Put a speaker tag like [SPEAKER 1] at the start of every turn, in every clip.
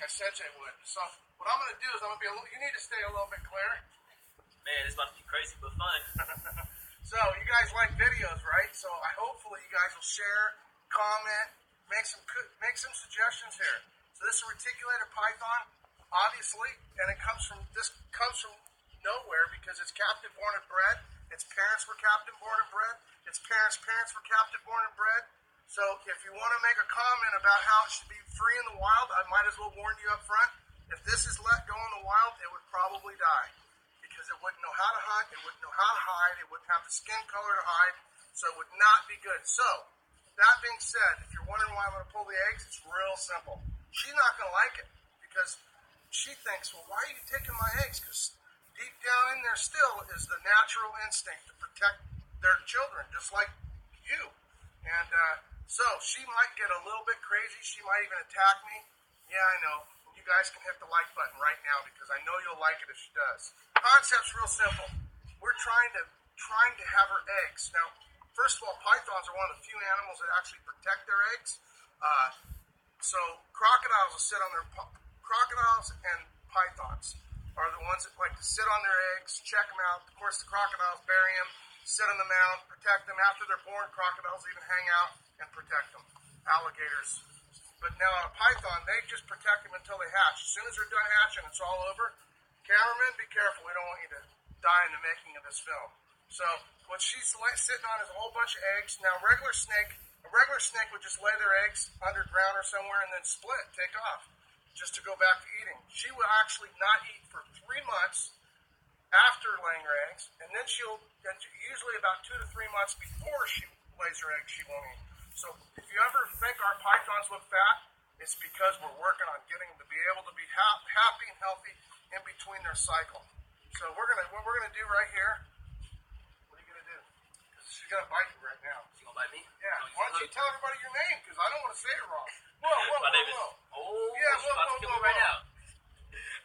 [SPEAKER 1] I said they would. So what I'm going to do is I'm going to be a little, you need to stay a little bit clear.
[SPEAKER 2] Man, this about to be crazy but fun.
[SPEAKER 1] So you guys like videos, right? So hopefully you guys will share, comment, make some suggestions here. So this is a reticulated python, obviously, and this comes from nowhere because it's captive born and bred. Its parents were captive born and bred. Its parents' parents were captive born and bred. So if you want to make a comment about how it should be free in the wild, I might as well warn you up front. If this is let go in the wild, it would probably die. Because it wouldn't know how to hunt, it wouldn't know how to hide, it wouldn't have the skin color to hide, so it would not be good. So, that being said, if you're wondering why I'm going to pull the eggs, it's real simple. She's not going to like it, because she thinks, well, why are you taking my eggs? Because deep down in there still is the natural instinct to protect their children, just like you. And so, she might get a little bit crazy, she might even attack me. Yeah, I know. You guys can hit the like button right now, because I know you'll like it if she does. Concept's real simple. We're trying to have her eggs. Now, first of all, pythons are one of the few animals that actually protect their eggs. So crocodiles will sit on their crocodiles and pythons are the ones that like to sit on their eggs, check them out. Of course, the crocodiles bury them, sit on the mound, protect them. After they're born, crocodiles even hang out and protect them. Alligators. But now on a python, they just protect them until they hatch. As soon as they're done hatching, it's all over. Cameraman, be careful. We don't want you to die in the making of this film. So what she's sitting on is a whole bunch of eggs. Now, a regular snake would just lay their eggs underground or somewhere and then split, take off, just to go back to eating. She will actually not eat for 3 months after laying her eggs, and then usually about 2 to 3 months before she lays her eggs, she won't eat. So if you ever think our pythons look fat, it's because we're working on getting them to be able to be happy and healthy in between their cycle. So what we're gonna do right here. What are you gonna do? She's gonna bite you right now.
[SPEAKER 2] She gonna bite me?
[SPEAKER 1] Yeah. Why don't you tell everybody your name? Because I don't want to say it wrong. Whoa.
[SPEAKER 2] My name is. Oh,
[SPEAKER 1] yeah.
[SPEAKER 2] She's about to kill me right now.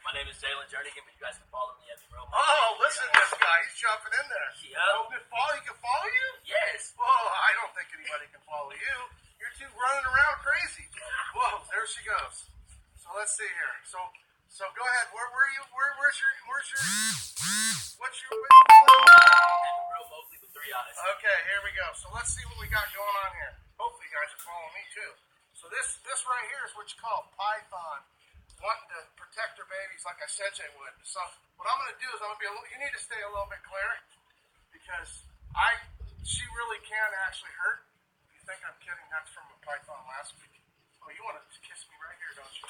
[SPEAKER 2] My name is Jalen Jernigan, but you guys can follow me at the room.
[SPEAKER 1] Oh, listen to this guy. He's jumping in there.
[SPEAKER 2] Yeah.
[SPEAKER 1] Oh, he can follow you?
[SPEAKER 2] Yes.
[SPEAKER 1] Whoa, I don't think anybody can follow you. You're two running around crazy. Whoa, there she goes. So let's see here. So go ahead. Where's your
[SPEAKER 2] And the real Mowgli with 3 eyes.
[SPEAKER 1] Okay, here we go. So let's see what we got going on here. Hopefully you guys are following me too. So this right here is what you call python. Wanting to protect their babies like I said they would. So what I'm going to do is you need to stay a little bit clear, because she really can actually hurt. If you think I'm kidding, that's from a python last week. Oh, you want to kiss me right here, don't you?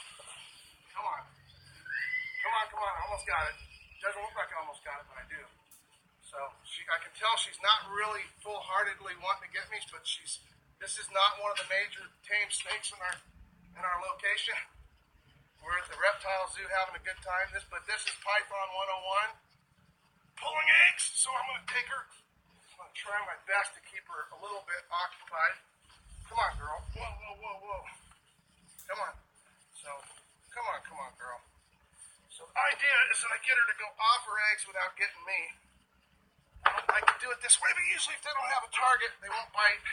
[SPEAKER 1] Come on. I almost got it. Doesn't look like I almost got it, but I do. So I can tell she's not really full-heartedly wanting to get me, but this is not one of the major tame snakes in our location. We're at the reptile zoo having a good time. But this is Python 101. Pulling eggs, so I'm going to take her. I'm going to try my best to keep her a little bit occupied. Come on, girl. Whoa. Come on. So, come on, girl. So the idea is that I get her to go off her eggs without getting me. I can do it this way, but usually if they don't have a target, they won't bite.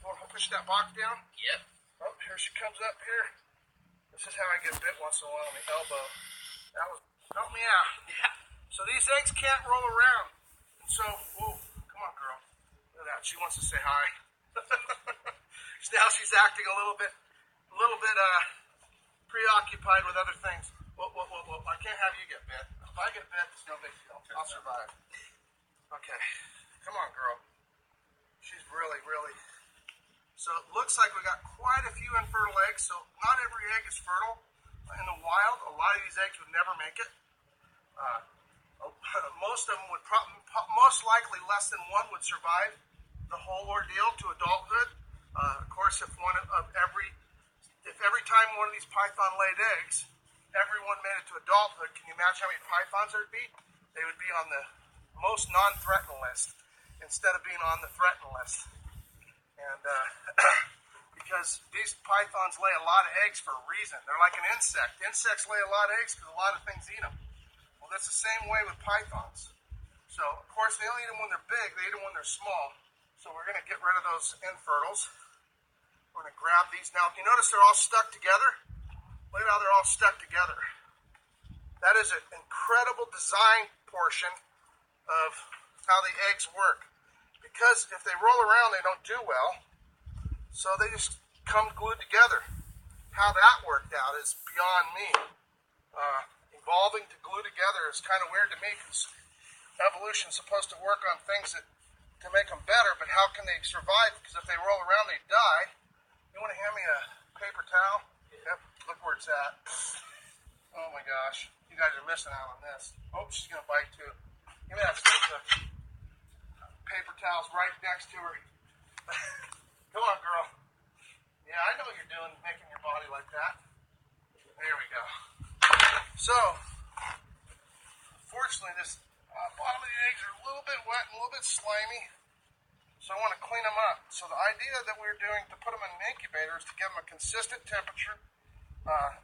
[SPEAKER 1] Want to push that box down?
[SPEAKER 2] Yep.
[SPEAKER 1] Oh, here she comes up here. This is how I get bit once in a while on the elbow. Help me out.
[SPEAKER 2] Yeah.
[SPEAKER 1] So these eggs can't roll around. And so, whoa, come on, girl. Look at that. She wants to say hi. Now she's acting a little bit preoccupied with other things. Whoa. I can't have you get bit. If I get bit, it's no big deal. I'll survive. Okay. Come on, girl. She's really. So it looks like we got quite a few infertile eggs. So not every egg is fertile. In the wild, a lot of these eggs would never make it. Most of them would most likely less than one would survive the whole ordeal to adulthood. Of course, if every time one of these python laid eggs, everyone made it to adulthood, can you imagine how many pythons there'd be? They would be on the most non-threatened list instead of being on the threatened list. And because these pythons lay a lot of eggs for a reason. They're like an insect. Insects lay a lot of eggs because a lot of things eat them. Well, that's the same way with pythons. So, of course, they don't eat them when they're big. They eat them when they're small. So we're going to get rid of those infertiles. We're going to grab these. Now, you notice they're all stuck together? Look at how they're all stuck together. That is an incredible design portion of how the eggs work. Because if they roll around, they don't do well. So they just come glued together. How that worked out is beyond me. Evolving to glue together is kind of weird to me because evolution's supposed to work on things to make them better, but how can they survive? Because if they roll around, they die. You want to hand me a paper towel? Yep, look where it's at. Oh my gosh, you guys are missing out on this. Oh, she's gonna bite too. Give me that stick. Paper towel's right next to her. Come on, girl. Yeah, I know what you're doing, making your body like that. There we go. So, fortunately, this bottom of the eggs are a little bit wet and a little bit slimy. So I want to clean them up. So the idea that we're doing to put them in an incubator is to give them a consistent temperature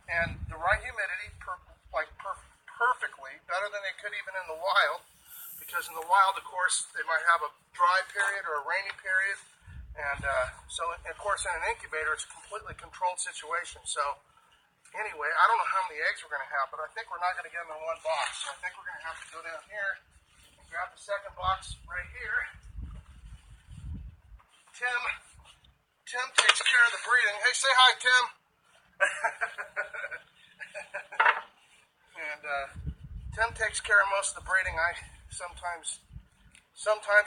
[SPEAKER 1] and the right humidity, perfectly, better than they could even in the wild. Because in the wild, of course, they might have a dry period or a rainy period. And so, of course, in an incubator, it's a completely controlled situation. So anyway, I don't know how many eggs we're going to have, but I think we're not going to get them in one box. So I think we're going to have to go down here and grab the second box right here. Tim takes care of the breeding. Hey, say hi, Tim. And Tim takes care of most of the breeding. Sometimes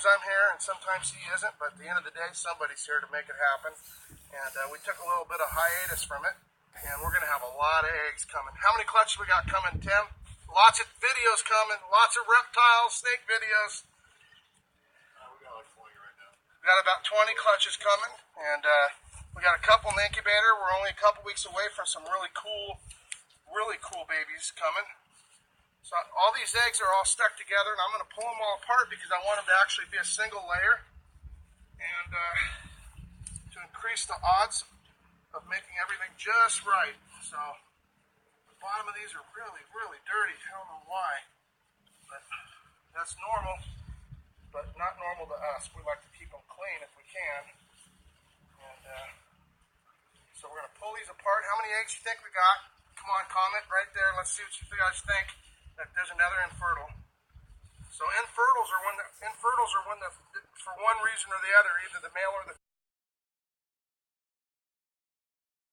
[SPEAKER 1] I'm here and sometimes he isn't, but at the end of the day, somebody's here to make it happen. And we took a little bit of hiatus from it, and we're going to have a lot of eggs coming. How many clutches we got coming, Tim? Lots of videos coming, lots of reptile, snake videos.
[SPEAKER 3] We got like 20 right now.
[SPEAKER 1] We got about 20 clutches coming, and we got a couple in the incubator. We're only a couple weeks away from some really cool babies coming. So all these eggs are all stuck together, and I'm going to pull them all apart because I want them to actually be a single layer, and to increase the odds of making everything just right. So the bottom of these are really, really dirty. I don't know why, but that's normal, but not normal to us. We like to keep them clean if we can. And so we're going to pull these apart. How many eggs do you think we got? Come on, comment right there. Let's see what you guys think. There's another infertile. So infertiles are when for one reason or the other, either the male or the